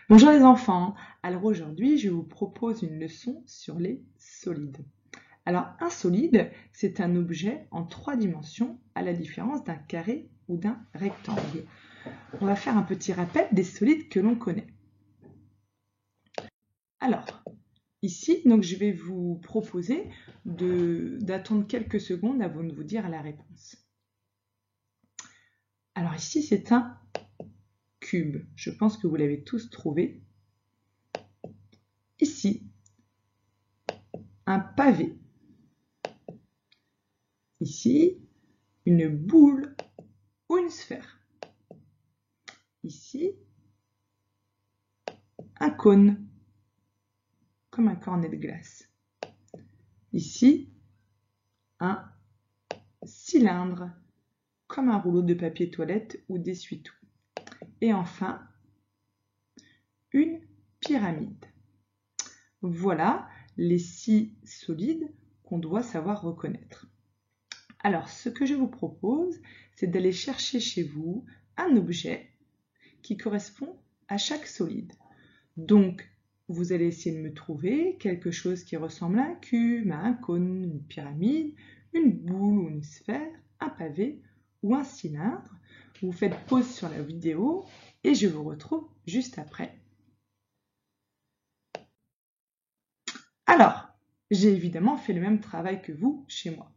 Bonjour les enfants, alors aujourd'hui je vous propose une leçon sur les solides. Alors un solide, c'est un objet en 3 dimensions à la différence d'un carré ou d'un rectangle. On va faire un petit rappel des solides que l'on connaît. Alors ici, donc, je vais vous proposer d'attendre quelques secondes avant de vous dire la réponse. Alors ici c'est un cube, je pense que vous l'avez tous trouvé. Ici, un pavé. Ici, une boule ou une sphère. Ici, un cône, comme un cornet de glace. Ici, un cylindre, comme un rouleau de papier toilette ou d'essuie-tout. Et enfin, une pyramide. Voilà les 6 solides qu'on doit savoir reconnaître. Alors, ce que je vous propose, c'est d'aller chercher chez vous un objet qui correspond à chaque solide. Donc, vous allez essayer de me trouver quelque chose qui ressemble à un cube, à un cône, une pyramide, une boule ou une sphère, un pavé ou un cylindre. Vous faites pause sur la vidéo et je vous retrouve juste après. Alors, j'ai évidemment fait le même travail que vous chez moi.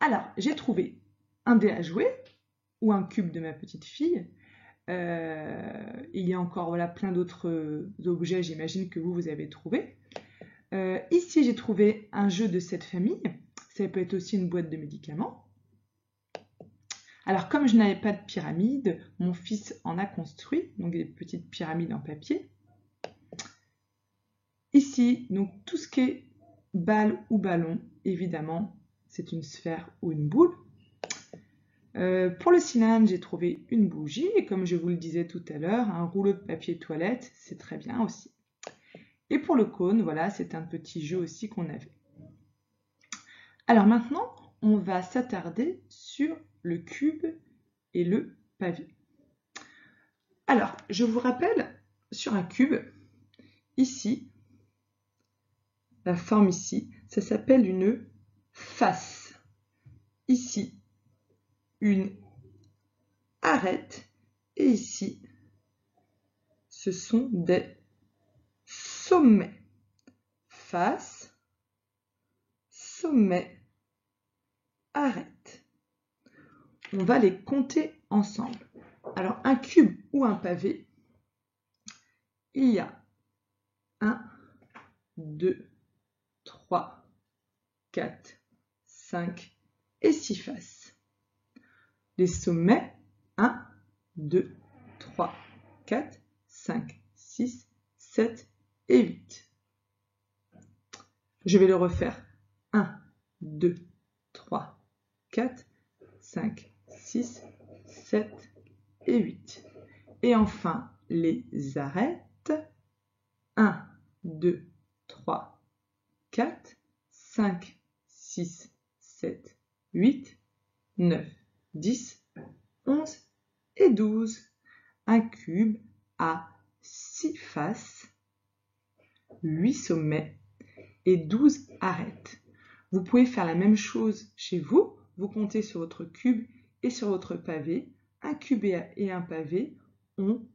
Alors, j'ai trouvé un dé à jouer ou un cube de ma petite fille. Il y a encore voilà, plein d'autres objets, j'imagine, que vous avez trouvé. Ici, j'ai trouvé un jeu de cette famille. Ça peut être aussi une boîte de médicaments. Alors, comme je n'avais pas de pyramide, mon fils en a construit, donc des petites pyramides en papier. Ici, donc tout ce qui est balle ou ballon, évidemment, c'est une sphère ou une boule. Pour le cylindre, j'ai trouvé une bougie, et comme je vous le disais tout à l'heure, un rouleau de papier toilette, c'est très bien aussi. Et pour le cône, voilà, c'est un petit jeu aussi qu'on avait. Alors maintenant, on va s'attarder sur le cube et le pavé. Alors, je vous rappelle, sur un cube, ici, la forme ici, ça s'appelle une face. Ici, une arête. Et ici, ce sont des sommets. Face, sommet, arête. On va les compter ensemble. Alors, un cube ou un pavé, il y a 1, 2, 3, 4, 5 et 6 faces. Les sommets, 1, 2, 3, 4, 5, 6, 7 et 8. Je vais le refaire. 1, 2, 3, 4, 5, 6, 7 et 8. Et enfin, les arêtes. 1, 2, 3, 4, 5, 6, 7, 8, 9, 10, 11 et 12. Un cube a 6 faces, 8 sommets et 12 arêtes. Vous pouvez faire la même chose chez vous. Vous comptez sur votre cube et sur votre pavé. Un cube et un pavé ont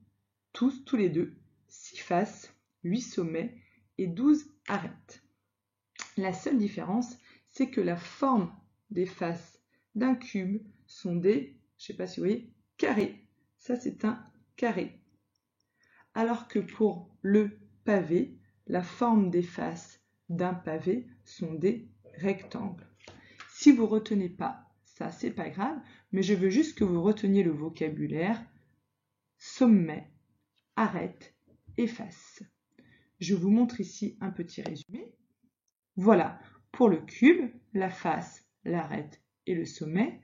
tous les deux 6 faces, 8 sommets et 12 arêtes. La seule différence, c'est que la forme des faces d'un cube sont des, je ne sais pas si vous voyez, carrés. Ça, c'est un carré. Alors que pour le pavé, la forme des faces d'un pavé sont des rectangles. Si vous ne retenez pas ça, c'est pas grave, mais je veux juste que vous reteniez le vocabulaire sommet, arête et face. Je vous montre ici un petit résumé. Voilà, pour le cube, la face, l'arête et le sommet,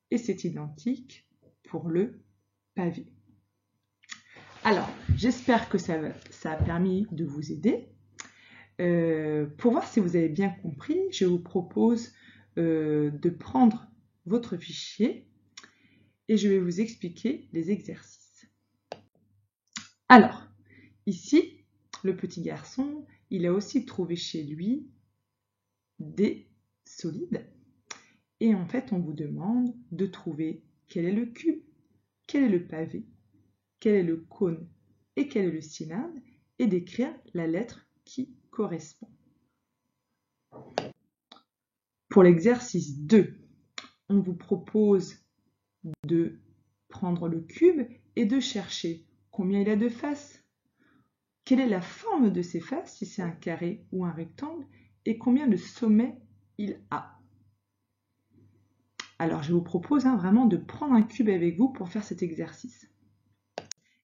et c'est identique pour le pavé. Alors, j'espère que ça a permis de vous aider. Pour voir si vous avez bien compris, je vous propose de prendre votre fichier et je vais vous expliquer les exercices. Alors, ici, le petit garçon, il a aussi trouvé chez lui des solides. Et en fait, on vous demande de trouver quel est le cube, quel est le pavé, quel est le cône et quel est le cylindre, et d'écrire la lettre qui correspond. Pour l'exercice 2, on vous propose de prendre le cube et de chercher combien il a de faces, quelle est la forme de ses faces, si c'est un carré ou un rectangle, et combien de sommets il a. Alors je vous propose vraiment de prendre un cube avec vous pour faire cet exercice.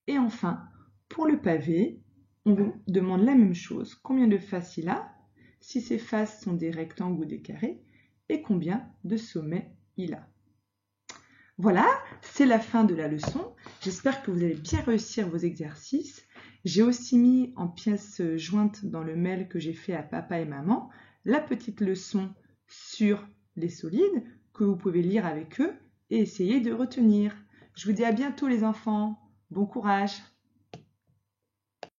Et enfin, pour le pavé, on vous demande la même chose. Combien de faces il a, si ces faces sont des rectangles ou des carrés, et combien de sommets il a. Voilà, c'est la fin de la leçon. J'espère que vous allez bien réussir vos exercices. J'ai aussi mis en pièces jointes dans le mail que j'ai fait à papa et maman la petite leçon sur les solides que vous pouvez lire avec eux et essayer de retenir. Je vous dis à bientôt les enfants. Bon courage!